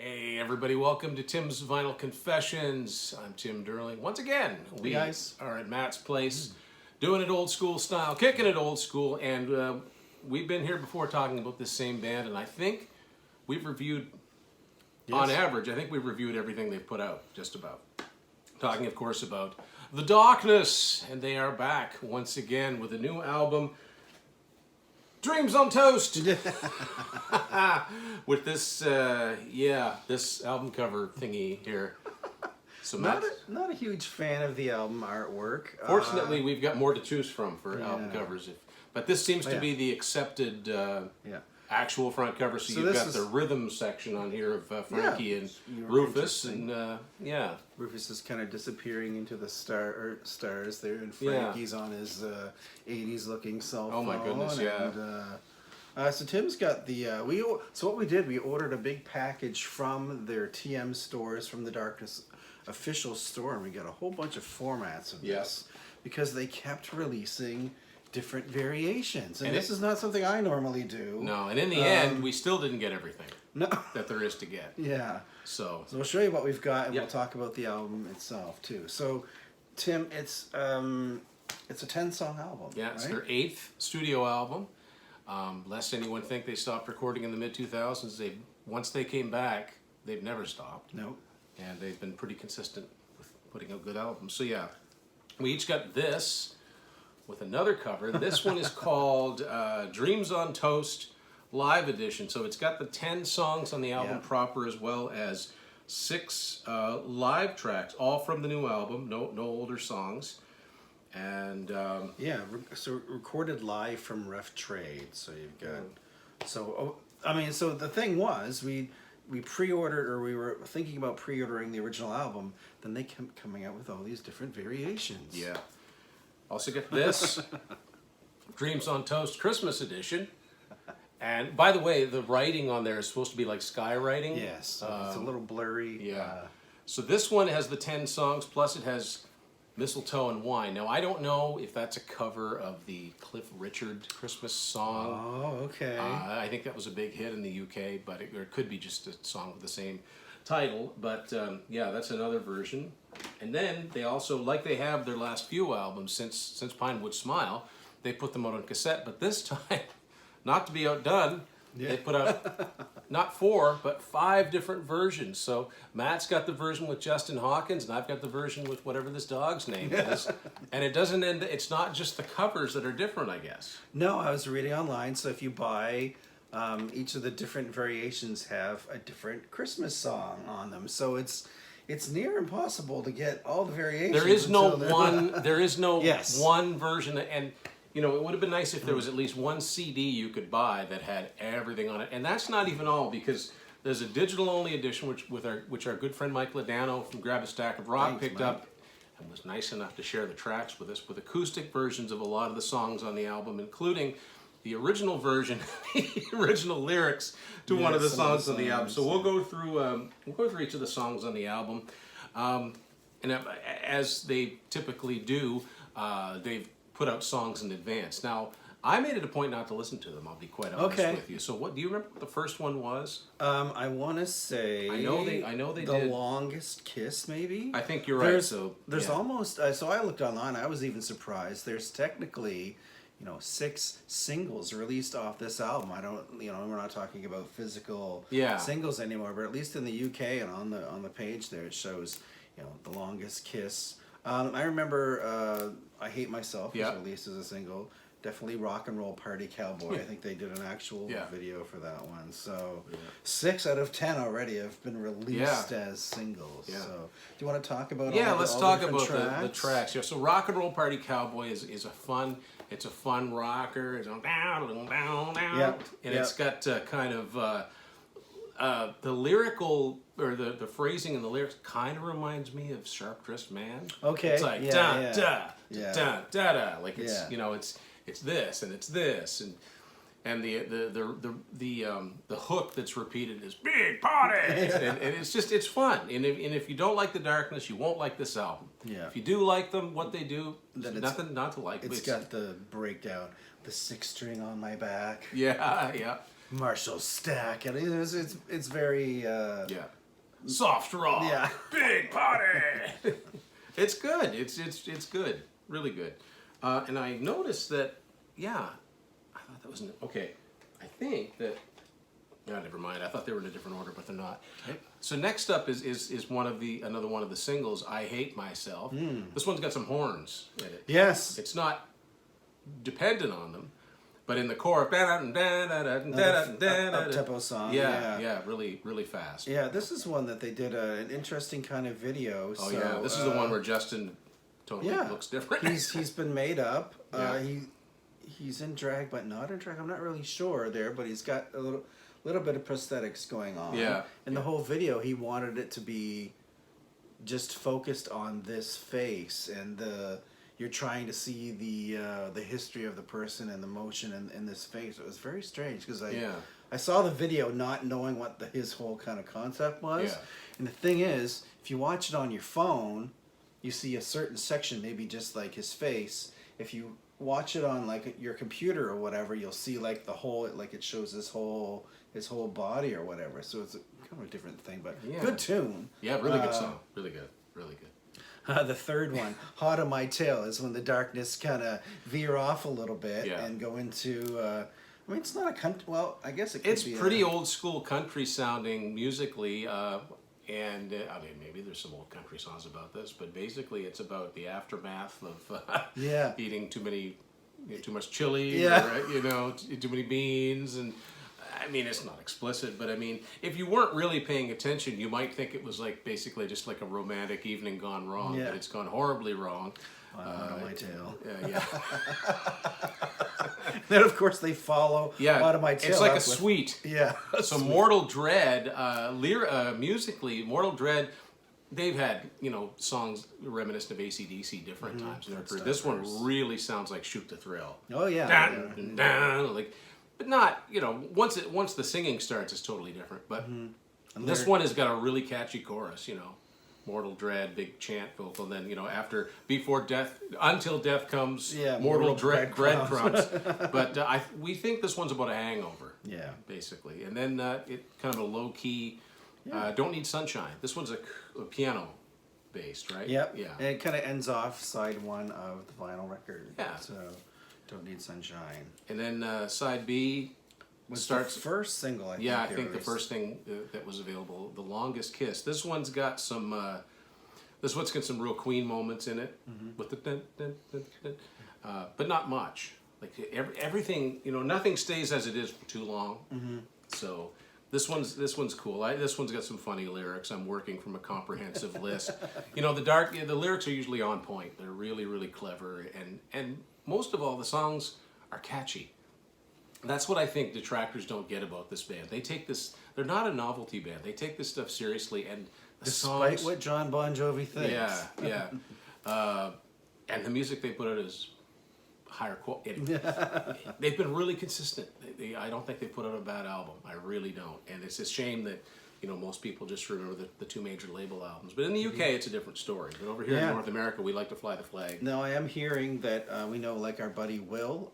Hey everybody, welcome to Tim's Vinyl Confessions. I'm Tim Durling. Once again, we are at Matt's place, doing it old school style, kicking it old school, and we've been here before talking about this same band, and I think we've reviewed, on average, I think we've reviewed everything they've put out, just about. Talking, of course, about The Darkness, and they are back once again with a new album, Dreams on Toast, with this, this album cover thingy here. So not a huge fan of the album artwork. Fortunately, we've got more to choose from for album covers. But this seems to be the accepted actual front cover. So you've got the rhythm section on here of Frankie and Rufus, and Rufus is kind of disappearing into the stars there, and Frankie's on his 80s looking cell phone. Oh my goodness, yeah. And, so Tim's got the so what we did, we ordered a big package from their TM stores, from the Darkness official store, and we got a whole bunch of formats of this because they kept releasing different variations, and this is not something I normally do. No, and in the end, we still didn't get everything that there is to get. Yeah. So we'll show you what we've got, and we'll talk about the album itself too. So, Tim, it's a 10-song album. Yeah, it's their 8th studio album. Lest anyone think they stopped recording in the mid-2000s, once they came back, they've never stopped. No. And they've been pretty consistent with putting out good albums. So yeah, we each got this with another cover. This one is called Dreams on Toast Live Edition. So it's got the 10 songs on the album proper, as well as 6 live tracks, all from the new album, no older songs. And so recorded live from Rough Trade. So you've got so the thing was, we pre-ordered, or we were thinking about pre-ordering the original album, then they kept coming out with all these different variations. Yeah. Also get this, Dreams on Toast Christmas Edition. And by the way, the writing on there is supposed to be like skywriting. Yes, it's a little blurry. Yeah. So this one has the 10 songs, plus it has Mistletoe and Wine. Now, I don't know if that's a cover of the Cliff Richard Christmas song. Oh, okay. I think that was a big hit in the UK, but it could be just a song with the same title. But that's another version. And then they also, like they have their last few albums since Pinewood Smile, they put them out on cassette. But this time, not to be outdone, they put out not 4, but 5 different versions. So Matt's got the version with Justin Hawkins, and I've got the version with whatever this dog's name is. And it doesn't end. It's not just the covers that are different, I guess. No, I was reading online. So if you buy, each of the different variations have a different Christmas song on them. So it's near impossible to get all the variations. There is no one. There is no one version, and you know, it would have been nice if there was at least one CD you could buy that had everything on it. And that's not even all, because there's a digital-only edition which our good friend Mike Ladano from Grab a Stack of Rock picked up and was nice enough to share the tracks with us, with acoustic versions of a lot of the songs on the album, including the original version, the original lyrics to one of the songs on the album. So we'll go through each of the songs on the album, and as they typically do, they've put out songs in advance. Now, I made it a point not to listen to them, I'll be quite honest with you. So what do you remember what the first one was? I want to say I know they The did. Longest Kiss, maybe? I think you're right. There's almost so I looked online, I was even surprised. There's technically 6 singles released off this album. I don't, we're not talking about physical singles anymore, but at least in the UK and on the page there, it shows, The Longest Kiss. I remember I Hate Myself was released as a single. Definitely Rock and Roll Party Cowboy. I think they did an actual video for that one. So 6 out of 10 already have been released as singles. Yeah. So do you want to talk about let's talk about the tracks. Yeah. So Rock and Roll Party Cowboy is a fun rocker. It's on and it's got kind of the lyrical, or the phrasing in the lyrics kind of reminds me of Sharp Dressed Man. Okay. It's like da da da da da, like it's it's this and it's this, and the hook that's repeated is big party, and it's fun. And if you don't like The Darkness, you won't like this album. Yeah. If you do like them, what they do, there's nothing not to like. It's got the breakdown, the 6 string on my back. Yeah. Marshall Stack, and it's very soft rock, big party. It's good. It's good, really good. And I noticed that, I thought that was okay. I think that. No, never mind. I thought they were in a different order, but they're not. Okay. So next up is another one of the singles, "I Hate Myself." This one's got some horns in it. Yes. It's not dependent on them, but in the chorus, up-tempo song. Yeah, really, really fast. Yeah, this is one that they did an interesting kind of video. Oh yeah, this is the one where Justin totally looks different. He's been made up. He's in drag, but not in drag. I'm not really sure there, but he's got a little bit of prosthetics going on. Yeah. In the whole video, he wanted it to be just focused on this face, and you're trying to see the history of the person and the motion in this face. It was very strange because I saw the video not knowing what his whole kind of concept was. Yeah. And the thing is, if you watch it on your phone, you see a certain section, maybe just like his face. If you watch it on like your computer or whatever, you'll see like the whole, like it shows his whole body or whatever. So it's kind of a different thing, but good tune. Yeah, really good song. Really good. Really good. The third one, "Hot on My Tail," is when the darkness kind of veer off a little bit and go into. I mean, it's not a country. Well, I guess it could be. It's pretty old school country sounding musically, and I mean, maybe there's some old country songs about this, but basically, it's about the aftermath of eating too much chili, or, too many beans, and. I mean, it's not explicit, but I mean, if you weren't really paying attention, you might think it was like basically just like a romantic evening gone wrong, but it's gone horribly wrong. Hot on My Tail. Yeah. Then, of course, they follow Hot on My Tail. It's like a suite. Yeah. So Mortal Dread, musically, Mortal Dread, they've had, songs reminiscent of AC/DC different times in their career. This one really sounds like Shoot to Thrill. Oh, yeah. Dun, dun, like... But not, once the singing starts, it's totally different. But this one has got a really catchy chorus, Mortal Dread, big chant vocal. Then, after, before death, until death comes, Mortal Dread, breadcrumbs. But we think this one's about a hangover. Yeah. Basically. And then it kind of a low key, Don't Need Sunshine. This one's a piano based, right? Yep. Yeah. And it kind of ends off side one of the vinyl record. Yeah. So... Don't Need Sunshine. And then side B starts the first single. I think the first thing that was available, "The Longest Kiss." This one's got some. This one's got some real Queen moments in it, with the dun, dun, dun, dun. But not much. Like everything, nothing stays as it is for too long. So this one's cool. This one's got some funny lyrics. I'm working from a comprehensive list. The lyrics are usually on point. They're really, really clever, and most of all, the songs are catchy. That's what I think detractors don't get about this band. They take this, they're not a novelty band. They take this stuff seriously, and despite what John Bon Jovi thinks. Yeah. And the music they put out is higher quality. They've been really consistent. I don't think they put out a bad album. I really don't. And it's a shame that, most people just remember the two major label albums. But in the UK, it's a different story. But over here in North America, we like to fly the flag. No, I am hearing that we know, like our buddy Will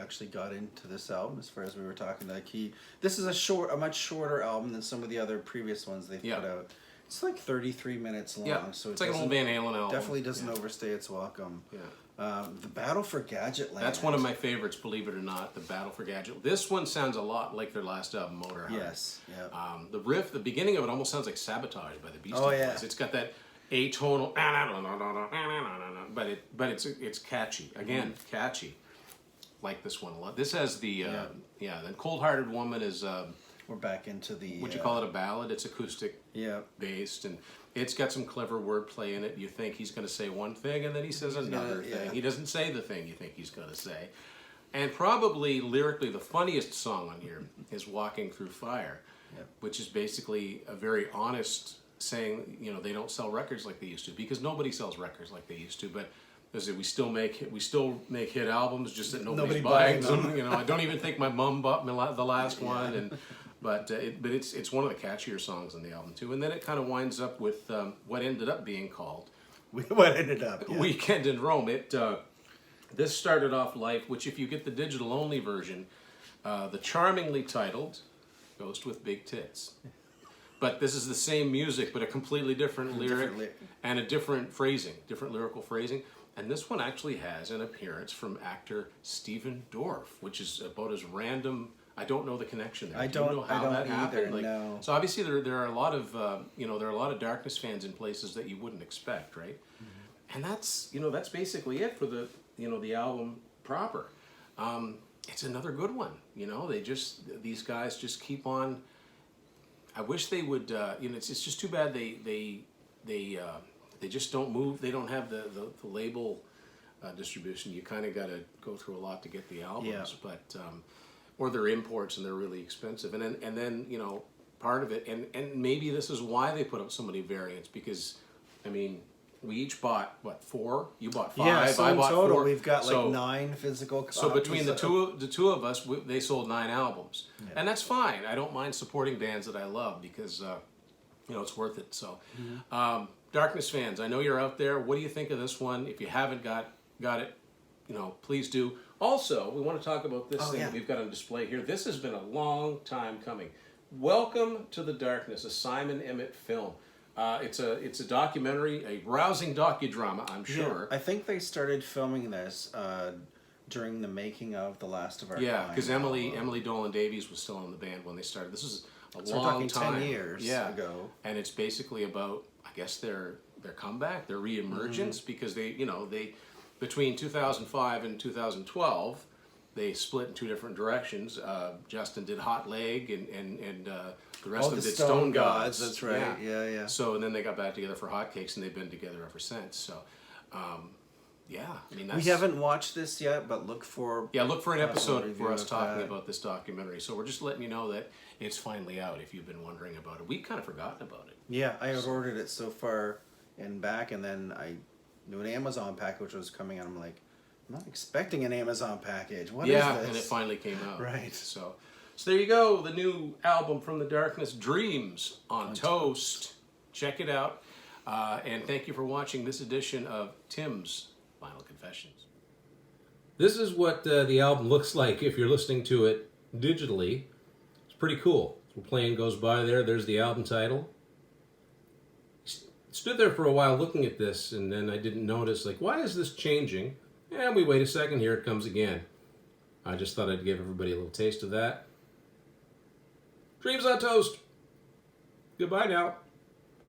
actually got into this album. As far as we were talking, this is a much shorter album than some of the other previous ones they've put out. It's like 33 minutes long, so it's like an old Van Halen album. Definitely doesn't overstay its welcome. Yeah. The Battle for Gadgetland. That's one of my favorites, believe it or not. The Battle for Gadget. This one sounds a lot like their last album, Motorhead. Yes. Yeah. The riff, the beginning of it almost sounds like Sabotage by the Beastie Boys. It's got that atonal, but it's catchy. Again, catchy. Like this one a lot. This has the then Cold Hearted Woman is. We're back into the. Would you call it a ballad? It's acoustic based, and it's got some clever wordplay in it. You think he's going to say one thing, and then he says another thing. He doesn't say the thing you think he's going to say. And probably lyrically, the funniest song on here is "Walking Through Fire," which is basically a very honest saying. They don't sell records like they used to, because nobody sells records like they used to. But we still make hit albums, just that nobody's buying them. I don't even think my mom bought me the last one, but it's one of the catchier songs on the album too. And then it kind of winds up with what ended up being called Weekend in Rome. This started off life, which if you get the digital only version, the charmingly titled Ghost with Big Tits. But this is the same music, but a completely different lyric and a different phrasing, different lyrical phrasing. And this one actually has an appearance from actor Stephen Dorff, which is about as random. I don't know the connection there. Do you know how that happened? Like, no. So obviously there are a lot of there are a lot of Darkness fans in places that you wouldn't expect, right? Mm-hmm. And that's basically it for the the album proper. It's another good one. These guys just keep on. I wish they would. It's just too bad they just don't move. They don't have the label distribution. You kind of got to go through a lot to get the albums, but or they're imports and they're really expensive. And then part of it, and maybe this is why they put up so many variants, because we each bought 4. You bought 5. Yeah, so I in bought total 4. we've got like 9 physical copies. So between the two of us, they sold 9 albums, and that's fine. I don't mind supporting bands that I love because it's worth it. So, Darkness fans, I know you're out there. What do you think of this one? If you haven't got it, please do. Also, we want to talk about this thing that we've got on display here. This has been a long time coming. Welcome to the Darkness, a Simon Emmett film. It's a documentary, a rousing docudrama, I'm sure. Yeah, I think they started filming this during the making of The Last of Our Kind. Yeah, because Emily Dolan Davies was still in the band when they started. This is a long time. 10 years ago. And it's basically about, I guess, their comeback, their reemergence, because they between 2005 and 2012, they split in 2 different directions. Justin did Hot Leg, and the rest of them did Stone Gods. That's right. Yeah. So, and then they got back together for Hotcakes, and they've been together ever since. So, that's... We haven't watched this yet, but look for an episode for us talking about this documentary. So we're just letting you know that it's finally out if you've been wondering about it. We've kind of forgotten about it. Yeah, I had ordered it so far and back, and then I knew an Amazon package was coming, and I'm like, I'm not expecting an Amazon package. What is this? Yeah, and it finally came out. Right. So there you go. The new album from the Darkness, Dreams on Toast. Check it out. And thank you for watching this edition of Tim's Final Confessions. This is what the album looks like if you're listening to it digitally. It's pretty cool. The plane goes by there. There's the album title. Stood there for a while looking at this, and then I didn't notice, like, why is this changing? And we wait a second, here it comes again. I just thought I'd give everybody a little taste of that. Dreams on Toast. Goodbye now.